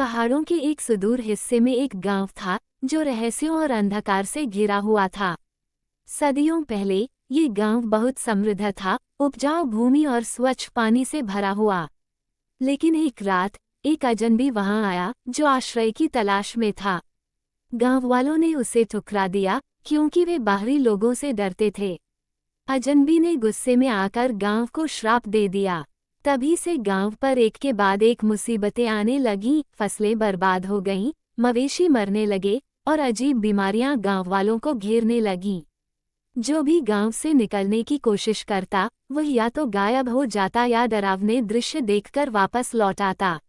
पहाड़ों के एक सुदूर हिस्से में एक गांव था जो रहस्यों और अंधकार से घिरा हुआ था। सदियों पहले ये गांव बहुत समृद्ध था, उपजाऊ भूमि और स्वच्छ पानी से भरा हुआ। लेकिन एक रात एक अजनबी वहां आया जो आश्रय की तलाश में था। गांव वालों ने उसे ठुकरा दिया क्योंकि वे बाहरी लोगों से डरते थे। अजनबी ने गुस्से में आकर गांव को श्राप दे दिया। तभी से गांव पर एक के बाद एक मुसीबतें आने लगीं, फसलें बर्बाद हो गईं, मवेशी मरने लगे और अजीब बीमारियां गांव वालों को घेरने लगीं। जो भी गांव से निकलने की कोशिश करता वह या तो गायब हो जाता या डरावने दृश्य देखकर वापस लौट आता।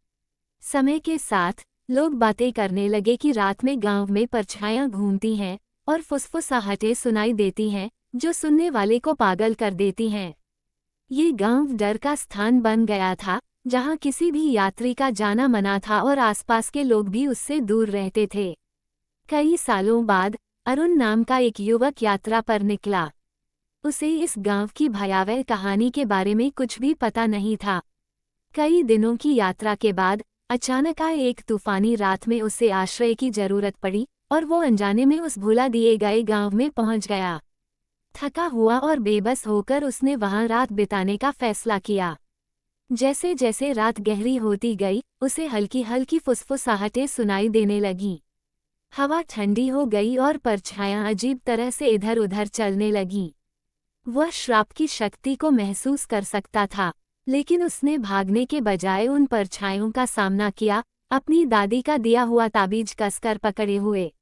समय के साथ लोग बातें करने लगे कि रात में गांव में परछाइयां घूमती हैं और फुसफुसाहटें सुनाई देती हैं जो सुनने वाले को पागल कर देती हैं। ये गांव डर का स्थान बन गया था, जहां किसी भी यात्री का जाना मना था और आसपास के लोग भी उससे दूर रहते थे। कई सालों बाद अरुण नाम का एक युवक यात्रा पर निकला। उसे इस गांव की भयावह कहानी के बारे में कुछ भी पता नहीं था। कई दिनों की यात्रा के बाद अचानक आए एक तूफानी रात में उसे आश्रय की जरूरत पड़ी और वो अनजाने में उस भुला दिए गए गांव में पहुंच गया। थका हुआ और बेबस होकर उसने वहां रात बिताने का फैसला किया। जैसे जैसे रात गहरी होती गई उसे हल्की हल्की फुसफुसाहटें सुनाई देने लगीं। हवा ठंडी हो गई और परछाइयां अजीब तरह से इधर उधर चलने लगीं। वह श्राप की शक्ति को महसूस कर सकता था, लेकिन उसने भागने के बजाय उन परछाइयों का सामना किया, अपनी दादी का दिया हुआ ताबीज कसकर पकड़े हुए।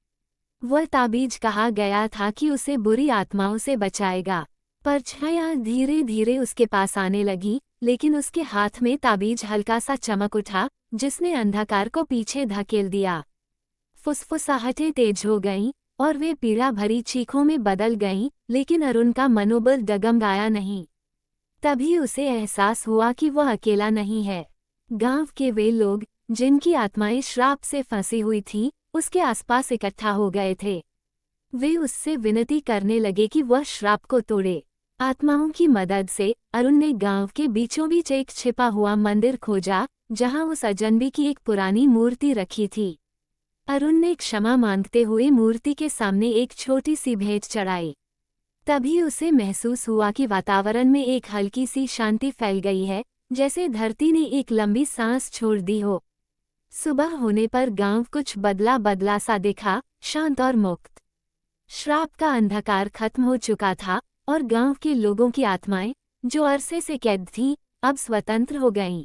वह ताबीज कहा गया था कि उसे बुरी आत्माओं से बचाएगा। परछाइयां धीरे धीरे उसके पास आने लगी, लेकिन उसके हाथ में ताबीज हल्का सा चमक उठा जिसने अंधकार को पीछे धकेल दिया। फुसफुसाहटें तेज हो गईं और वे पीड़ा भरी चीखों में बदल गईं, लेकिन अरुण का मनोबल डगमगाया नहीं। तभी उसे एहसास हुआ कि वह अकेला नहीं है। गांव के वे लोग जिनकी आत्माएं श्राप से फंसी हुई थीं, उसके आसपास इकट्ठा हो गए थे। वे उससे विनती करने लगे कि वह श्राप को तोड़े। आत्माओं की मदद से अरुण ने गांव के बीचों बीच एक छिपा हुआ मंदिर खोजा, जहां उस अजनबी की एक पुरानी मूर्ति रखी थी। अरुण ने क्षमा मांगते हुए मूर्ति के सामने एक छोटी सी भेंट चढ़ाई। तभी उसे महसूस हुआ कि वातावरण में एक हल्की सी शांति फैल गई है, जैसे धरती ने एक लंबी सांस छोड़ दी हो। सुबह होने पर गांव कुछ बदला बदला सा दिखा, शांत और मुक्त। श्राप का अंधकार खत्म हो चुका था और गांव के लोगों की आत्माएं, जो अरसे से कैद थीं, अब स्वतंत्र हो गईं।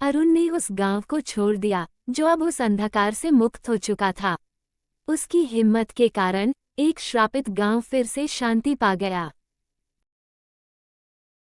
अरुण ने उस गांव को छोड़ दिया, जो अब उस अंधकार से मुक्त हो चुका था। उसकी हिम्मत के कारण एक श्रापित गांव फिर से शांति पा गया।